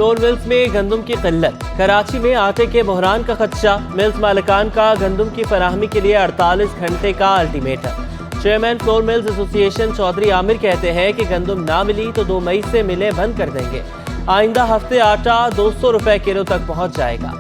Flour mills में गंदम की किल्लत। कराची में आटे के बहरान का खदशा। मिल्स मालिकान का गंदम की फराहमी के लिए 48 घंटे का ultimatum. Chairman flour mills association Chaudhry Aamir कहते हैं कि गंदम ना मिली तो 2 मई से मिलें बंद कर देंगे। आइंदा हफ्ते आटा 200 रुपए किलो तक पहुंच जाएगा।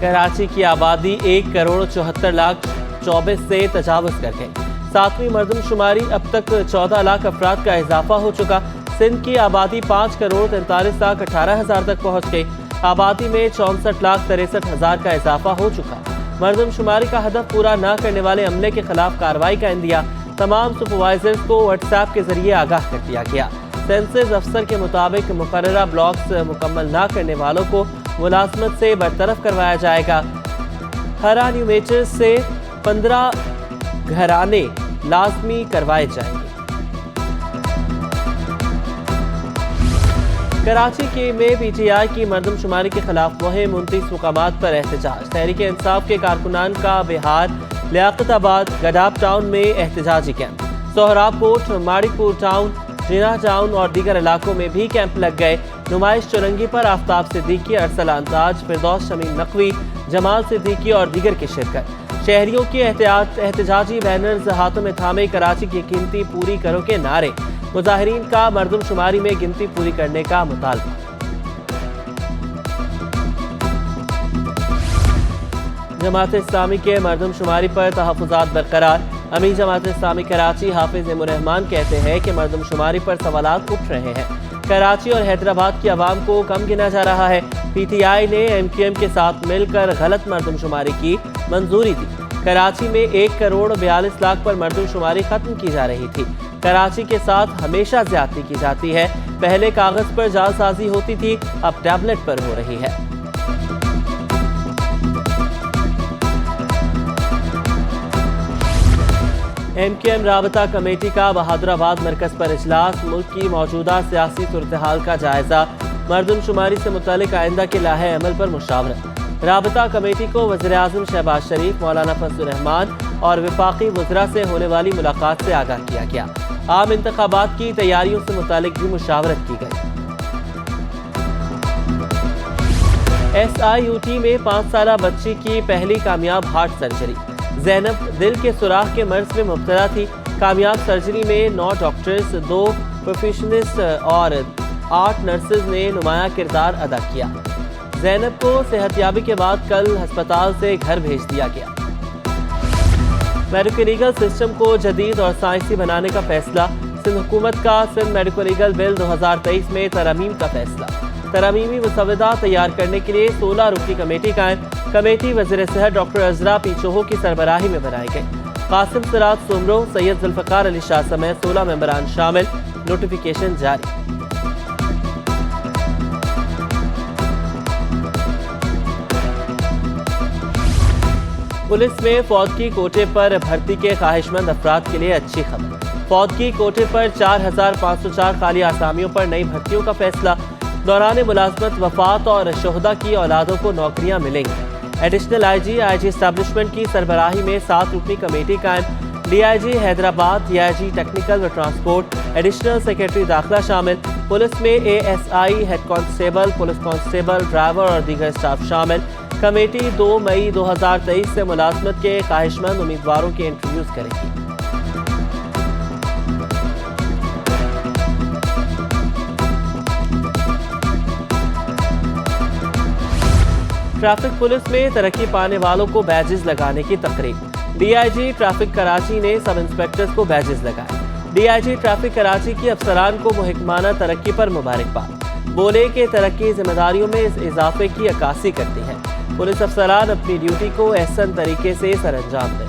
कराची की आबादी 1,74,24,00,000 से तजावुज़ कर गई। 7वीं मर्दमशुमारी अब तक 14 लाख अफराद का इजाफा हो चुका। सिंध की आबादी 5,43,18,00,000 तक पहुँच गई। आबादी में 64,63,000 का इजाफा हो चुका। मर्दमशुमारी का हदफ पूरा न करने वाले अमले के खिलाफ कार्रवाई का इंदिया। तमाम सुपरवाइजर्स को व्हाट्सएप के जरिए आगाह कर दिया गया। सेंसस अफसर के मुताबिक मुकर्ररा ब्लॉक्स मुकम्मल न करने वालों को मुलाजमत से बरतरफ करवाया जाएगा। हर न्यूमेटर से 15 घराने लाजमी करवाए जाएंगे। कराची के में पीटीआई की मर्दमशुमारी के खिलाफ मुहिम 29 मुकामात पर एहतजाज। तहरीक इंसाफ के कारकुनान का बिहार, लियाकताबाद, गडाब टाउन में एहतजाजी कैंप। सोहराबकोट, माड़ीपुर टाउन, जिना टाउन और दीगर इलाकों में भी कैंप लग गए। नुमाइश चुरंगी पर आफ्ताब सिद्दीकी, अरसल अंताज, फिरदौस शमीम नकवी, जमाल सिद्दीकी और दीगर की शिरकत। शहरियों की एहतजाजी बैनर्स हाथों में थामे कराची की गिनती पूरी करो के नारे। मुजाहिरीन का मर्दमशुमारी में गिनती पूरी करने का मुतालबा। जमात इस्लामी के मर्दमशुमारी पर तहफ़्फ़ुज़ात बरकरार। अमीर जमात इस्लामी कराची हाफिज इमरान कहते हैं कि मर्दमशुमारी पर सवालात उठ रहे हैं। कराची और हैदराबाद की आवाम को कम गिना जा रहा है। पीटीआई ने एमक्यूएम के साथ मिलकर गलत मर्दमशुमारी की मंजूरी दी। कराची में 1,42,00,000 पर मर्दमशुमारी खत्म की जा रही थी। कराची के साथ हमेशा ज्यादती की जाती है। पहले कागज पर जालसाजी होती थी, अब टैबलेट पर हो रही है। एमक्यूएम राबता कमेटी का बहादुराबाद मरकज पर इजलास। मुल्क की मौजूदा सियासी सूरत-ए-हाल का जायजा। मर्दमशुमारी से मुतालिक आइंदा के लाहे अमल पर मुशावरत। राबता कमेटी को वज़ीर-ए-आज़म शहबाज शरीफ, मौलाना फजलुर रहमान और वफाकी वज़रा से होने वाली मुलाकात से आगाह किया गया। आम इंतखाबात की तैयारियों से मुतालिक भी मुशावरत की गई। SIUT में 5 साला बच्ची की पहली कामयाब हार्ट सर्जरी। ज़ैनब दिल के सुराख के मर्ज में मुब्तला थी। कामयाब सर्जरी में 9 डॉक्टर्स, 2 प्रोफेशनलिस्ट और 8 नर्सेज ने नुमाया किरदार अदा किया। ज़ैनब को सेहतयाबी के बाद कल अस्पताल से घर भेज दिया गया। मेडिको लीगल सिस्टम को जदीद और साइंसी बनाने का फैसला। सिंध हुकूमत का सिंध मेडिको लीगल बिल 2023 में तरमीम का फैसला। तरमीमी मुसवदा तैयार करने के लिए 16 रुकनी कमेटी कायम। कमेटी वज़ीर सेहत डॉक्टर अज़रा पीचोहो की सरबराही में बनाई गई। कासिम सिराज सुमरो, सैयद जुल्फ़कार अली शाह समेत 16 मेंबरान शामिल। नोटिफिकेशन जारी। पुलिस में फौजगी कोटे पर भर्ती के ख्वाहिशमंद अफराद के लिए अच्छी खबर। फौजगी कोटे पर 4,504 खाली आसामियों पर नई भर्तियों का फैसला। दौरान मुलाजमत वफात और शोहदा की औलादों को नौकरियां मिलेंगी। एडिशनल आईजी एस्टैब्लिशमेंट की सरबराही में 7 रुकनी कमेटी कायम। DIG हैदराबाद, DIG टेक्निकल व ट्रांसपोर्ट, एडिशनल सेक्रेटरी दाखिला शामिल। पुलिस में ASI, head constable, police constable, driver और दीगर स्टाफ शामिल। कमेटी 2 मई 2023 से मुलाजमत के ख्वाहिशमंद उम्मीदवारों के इंटरव्यूज करेगी। ट्रैफिक पुलिस में तरक्की पाने वालों को बैजेस लगाने की तकरीब। DIG ट्रैफिक कराची ने सब इंस्पेक्टर्स को बैजेस लगाए। DIG ट्रैफिक कराची की अफसरान को मुहिकमाना तरक्की पर मुबारकबाद। बोले कि तरक्की जिम्मेदारियों में इस इजाफे की अक्कासी करती है। पुलिस अफसरान अपनी ड्यूटी को एहसन तरीके से सरअंजाम दें।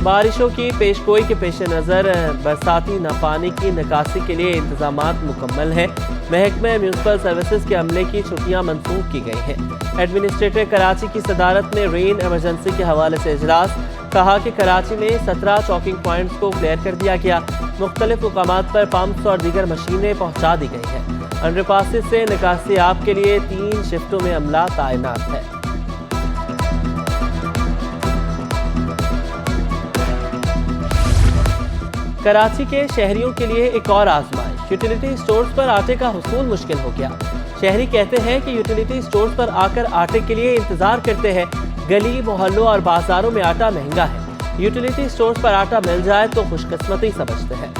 बारिशों की पेशगोई के पेश नज़र बरसाती नापानी की निकासी के लिए इंतजामात मुकम्मल हैं। महकमे म्यूनसिपल सर्विसेज के अमले की छुट्टियां मंसूख की गई हैं। एडमिनिस्ट्रेटर कराची की सदारत में रेन एमरजेंसी के हवाले से इजलास। कहा कि कराची में 17 चौकिंग पॉइंट्स को क्लियर कर दिया गया। मुख्तलिफ मुकामात पर पंप्स और दीगर मशीनें पहुँचा दी गई हैं। अंडर पासिस से निकासी आप के लिए 3 शिफ्टों में अमला तैनात है। कराची के शहरियों के लिए एक और आजमाइश, यूटिलिटी स्टोर्स पर आटे का हुसूल मुश्किल हो गया। शहरी कहते हैं कि यूटिलिटी स्टोर्स पर आकर आटे के लिए इंतजार करते हैं। गली मोहल्लों और बाजारों में आटा महंगा है। यूटिलिटी स्टोर्स पर आटा मिल जाए तो खुशकिस्मती समझते हैं।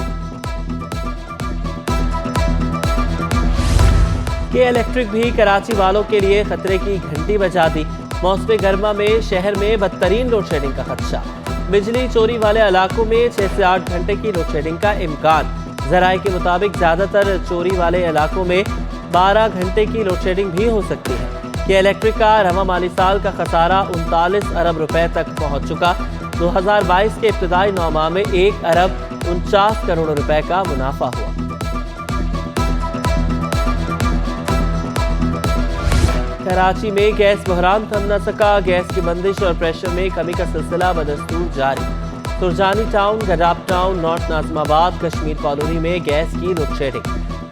के इलेक्ट्रिक भी कराची वालों के लिए खतरे की घंटी बजा दी। मौसम गर्मा में शहर में बदतरीन लोड शेडिंग का खदशा। बिजली चोरी वाले इलाकों में 6 से 8 घंटे की लोड शेडिंग का इम्कान। जराये के मुताबिक ज्यादातर चोरी वाले इलाकों में 12 घंटे की लोड शेडिंग भी हो सकती है। के इलेक्ट्रिक का रवा माली साल का खसारा 39 अरब रुपए तक पहुंच चुका। 2022 के इब्तिदाई 9 माह में 1 अरब 49 करोड़ रुपए का मुनाफा हुआ। कराची में गैस बहरान थम न सका। गैस की बंदिश और प्रेशर में कमी का सिलसिला बदस्तूर जारी। Surjani town, Gadap town, north Nazimabad, Kashmir colony में गैस की लोड शेडिंग।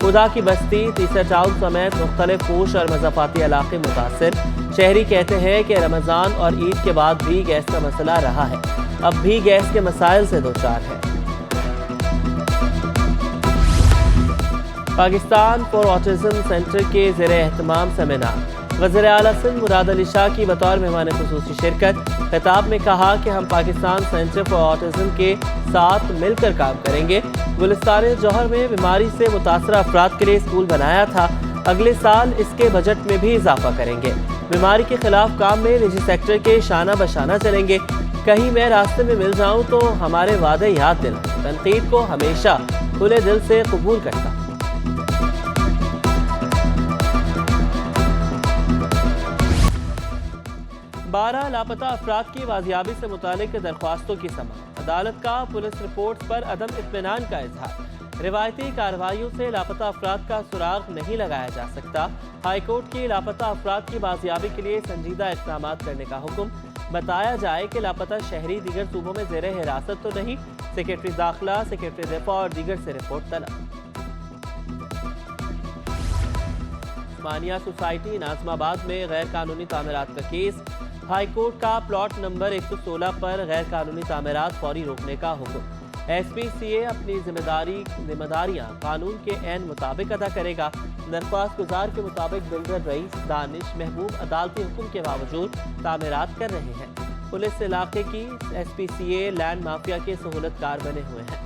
खुदा की बस्ती, तीसरा टाउन समेत मुख्तलिफ पोश और मज़ाफ़ाती इलाके मुतासिर। शहरी कहते हैं कि रमज़ान और ईद के बाद भी गैस का मसला रहा है। अब भी गैस के मसाइल से दो चार है। पाकिस्तान फॉर ऑटिज़म सेंटर के ज़ेरे एहतमाम सेमिनार। वज़ीर आला सिंध मुराद अली शाह की बतौर मेहमान खुसूसी शिरकत। खिताब में कहा कि हम पाकिस्तान सेंटर फॉर ऑटिज़म के साथ मिलकर काम करेंगे। गुलिस्तान जौहर में बीमारी से मुतासरा अफराद के लिए स्कूल बनाया था। अगले साल इसके बजट में भी इजाफा करेंगे। बीमारी के खिलाफ काम में निजी सेक्टर के शाना बशाना चलेंगे। कहीं मैं रास्ते में मिल जाऊं तो हमारे वादे याद दिलाएं। तनकीद को हमेशा खुले दिल से कबूल करता। 12 लापता अफराद की बाजियाबी से मुतालिक दरख्वास्तों की समाअत। अदालत का पुलिस रिपोर्ट पर अदम इत्मीनान का इजहार। रिवायती कार्रवाइयों से लापता अफराद का सुराग नहीं लगाया जा सकता। हाईकोर्ट की लापता अफराद की बाजियाबी के लिए संजीदा इक़दाम करने का हुक्म। बताया जाए कि लापता शहरी दीगर सूबों में ज़ेरे हिरासत तो नहीं। सेक्रेटरी दाखिला, सेक्रेटरी दिफा और दीगर से रिपोर्ट तलब। उस्मानिया सोसाइटी नाज़िमाबाद में गैर कानूनी तामीरात का केस। हाईकोर्ट का प्लॉट नंबर 116 पर गैर कानूनी तामीरात फौरी रोकने का हुक्म। SPCA अपनी जिम्मेदारियां कानून के ऐन मुताबिक अदा करेगा। दरख्वास्त गुजार के मुताबिक बिल्डर रईस दानिश महबूब अदालती हुक्म के बावजूद तामीरात कर रहे हैं। पुलिस इलाके की SPCA लैंड माफिया के सहूलतकार बने हुए हैं।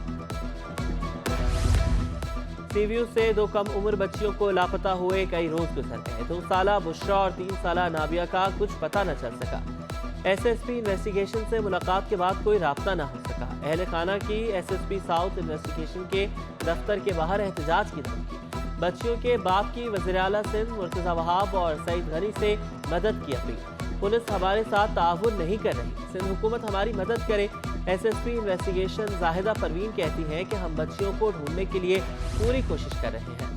सीव्यू से 2 कम उम्र बच्चियों को लापता हुए कई रोज गुजर गए। 2 साला बुशरा और 3 साला नाबिया का कुछ पता न चल सका। SSP इन्वेस्टिगेशन से मुलाकात के बाद कोई राब्ता न हो सका। अहले खाना की SSP साउथ इन्वेस्टिगेशन के दफ्तर के बाहर एहतजाज की धमकी। बच्चियों के बाप की वज़ीर आला सिंध मुर्तज़ा वहाब और सईद गनी से मदद की अपील। पुलिस हमारे साथ ताउन नहीं कर रही, सिंध हुकूमत हमारी मदद करे। SSP इन्वेस्टिगेशन जाहिदा परवीन कहती हैं कि हम बच्चियों को ढूंढने के लिए पूरी कोशिश कर रहे हैं।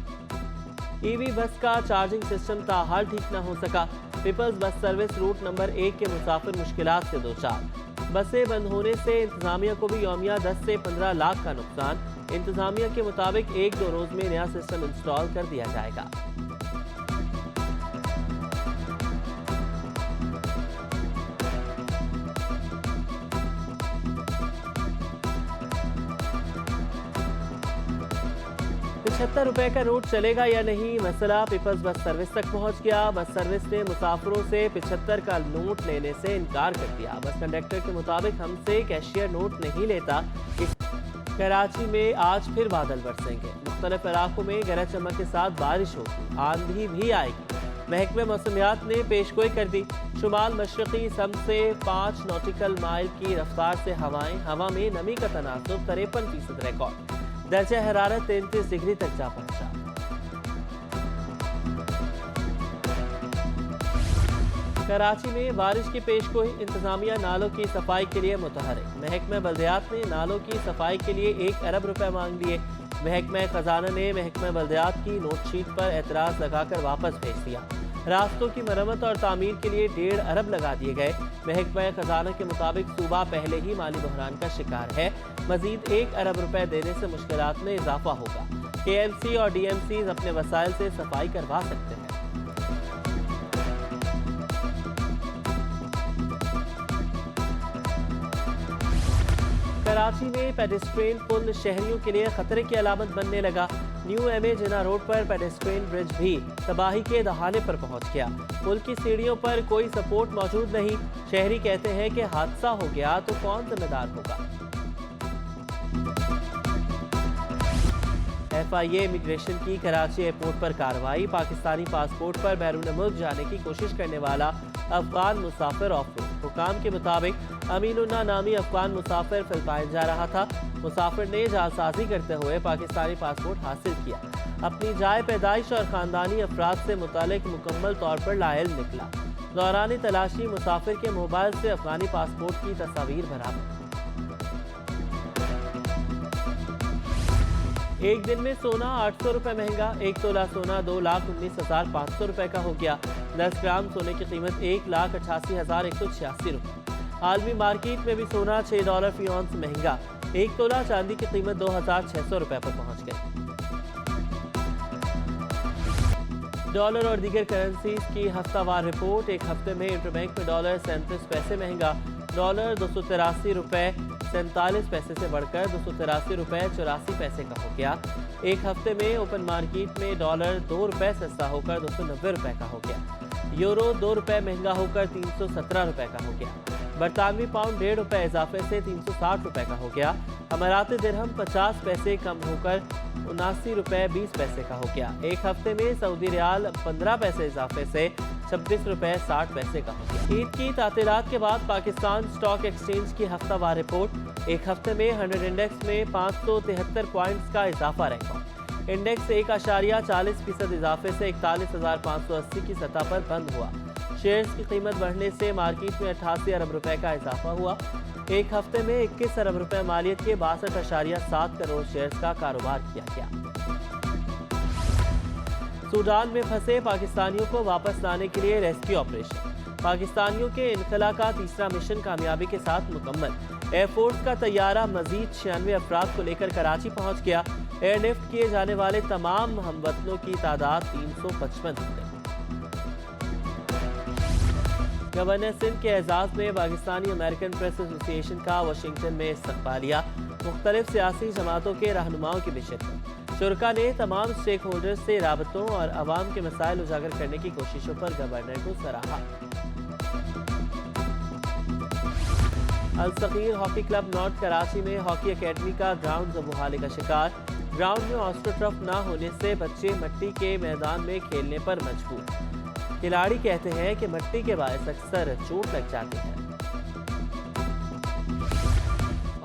EV बस का चार्जिंग सिस्टम ताहाल ठीक न हो सका। Peoples bus service root number 1 के मुसाफिर मुश्किलात से दो चार। बसें बंद होने से इंतजामिया को भी यौमिया 10 से 15 लाख का नुकसान। इंतजामिया के मुताबिक 1-2 रोज में नया सिस्टम इंस्टॉल कर दिया जाएगा। ₹75 का नोट चलेगा या नहीं, मसला पीपल्स बस सर्विस तक पहुंच गया। बस सर्विस ने मुसाफिरों से 75 का नोट लेने से इनकार कर दिया। बस कंडक्टर के मुताबिक हमसे कैशियर नोट नहीं लेता। कराची में आज फिर बादल बरसेंगे। मुख्तलिफ इलाकों में गरज चमक के साथ बारिश होगी, आंधी भी आएगी। महकमे मौसमियात ने पेशगोई कर दी। शुमाल मशरक़ी सम से 5 नॉटिकल माइल की रफ्तार से हवा में नमी का तनासुब 53% रिकॉर्ड। दर्जा हरारत 33 डिग्री तक जा पहुंचा। कराची में बारिश की पेशगोई। इंतजामिया नालों की सफाई के लिए मुतहरिक। महकमा बल्दियात ने नालों की सफाई के लिए 1 अरब रुपए मांग लिए। महकमा खजाना ने महकमा बल्दियात की नोटशीट पर एतराज लगाकर वापस भेज दिया। रास्तों की मरम्मत और तामीर के लिए 1.5 अरब लगा दिए गए। महकमा खजाना के मुताबिक सूबा पहले ही माली बहरान का शिकार है। मजीद 1 अरब रुपए देने से मुश्किलात में इजाफा होगा। KMC और DMCs अपने वसाइल से सफाई करवा सकते हैं। कराची में पेडेस्ट्रियन पुल शहरियों के लिए खतरे की अलामत बनने लगा। न्यू MA जिन्ना रोड पर पेडेस्ट्रियन ब्रिज भी तबाही के दहाने पर पहुंच गया। पुल की सीढ़ियों पर कोई सपोर्ट मौजूद नहीं। शहरी कहते हैं कि हादसा हो गया तो कौन जिम्मेदार होगा। FIA इमिग्रेशन की कराची एयरपोर्ट पर कार्रवाई। पाकिस्तानी पासपोर्ट पर बैरून मुल्क जाने की कोशिश करने वाला अफगान मुसाफिर ऑफ रोड। हुकाम के मुताबिक अमीनुन्ना नामी अफगान मुसाफिर फिलिपाइन जा रहा था। मुसाफिर ने जालसाजी करते हुए पाकिस्तानी पासपोर्ट हासिल किया। अपनी जाए पैदाइश और ख़ानदानी अफराद से मुतालिक मुकम्मल तौर पर लायल निकला। दौरान तलाशी मुसाफिर के मोबाइल से अफगानी पासपोर्ट की तस्वीर बरामद। एक दिन में सोना 800 रुपये महंगा। 1 तोला सोना 2,19,500 रुपये का हो गया। 10 ग्राम सोने की कीमत 1,88,186 रुपये। आलमी मार्केट में भी सोना $6 फी औंस महंगा। 1 तोला चांदी की कीमत 2,600 रुपये पर पहुंच गई। डॉलर और दीगर करेंसीज की हफ्तावार रिपोर्ट। एक हफ्ते में इंटरबैंक में डॉलर 37 पैसे महंगा। डॉलर 283 रुपये 47 पैसे से बढ़कर 283 रुपये 84 पैसे का हो गया। एक हफ्ते में ओपन मार्केट में डॉलर 2 रुपये सस्ता होकर 290 रुपये का हो गया। यूरो 2 रुपये महंगा होकर 317 रुपये का हो गया। बरतानवी पाउंड 1.5 रुपये इजाफे से 360 रुपये का हो गया। अमाराती दिरहम 50 पैसे कम होकर 79 रुपये 20 पैसे का हो गया। एक हफ्ते में सऊदी रियाल 15 पैसे इजाफे से 26 रुपये 60 पैसे का हो गया। ईद की तातीलात के बाद पाकिस्तान स्टॉक एक्सचेंज की हफ्तावार रिपोर्ट। एक हफ्ते में 100 इंडेक्स में 573 पॉइंट्स का इजाफा रहा। इंडेक्स 1.40% इजाफे से 41,580 की सतह पर बंद हुआ। शेयर्स की कीमत बढ़ने से मार्केट में 88 अरब रुपए का इजाफा हुआ। एक हफ्ते में 21 अरब रुपए मालियत के 62.7 करोड़ शेयर्स का कारोबार किया गया। सूडान में फंसे पाकिस्तानियों को वापस लाने के लिए रेस्क्यू ऑपरेशन। पाकिस्तानियों के इनखला का तीसरा मिशन कामयाबी के साथ मुकम्मल। एयरफोर्स का तैयारा मजीद 96 अफराद को लेकर कराची पहुंच गया। एयरलिफ्ट किए जाने वाले तमाम हमवतनों की तादाद 355 हो गई। गवर्नर सिंध के एजाज में पाकिस्तानी अमेरिकन प्रेस एसोसिएशन का वाशिंगटन में इस्तकबालिया। मुख्तलिफ सियासी जमातों के रहनुमाओं की भी शिरकत। शुरका ने तमाम स्टेक होल्डर्स से राबतों और अवाम के मसाइल उजागर करने की कोशिशों पर गवर्नर को सराहा। Al Sagheer hockey club north Karachi में हॉकी अकेडमी का ग्राउंड जबुहाली का शिकार। ग्राउंड में ऑस्ट्रोटर्फ न होने से बच्चे मिट्टी के मैदान में खेलने पर मजबूर। खिलाड़ी कहते हैं कि मिट्टी के बायस अक्सर चोट लग जाती है।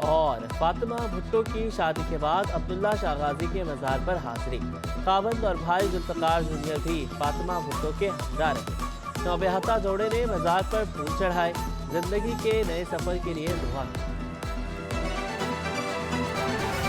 और फातिमा भुट्टो की शादी के बाद अब्दुल्ला शाहगाजी के मज़ार पर हाजिरी। खावंद और भाई जुल्फ़िकार जूनियर भी फातिमा भुट्टो के हमराह रहे। नौबेहता जोड़े ने मज़ार पर फूल चढ़ाए। जिंदगी के नए सफ़र के लिए दुआ की।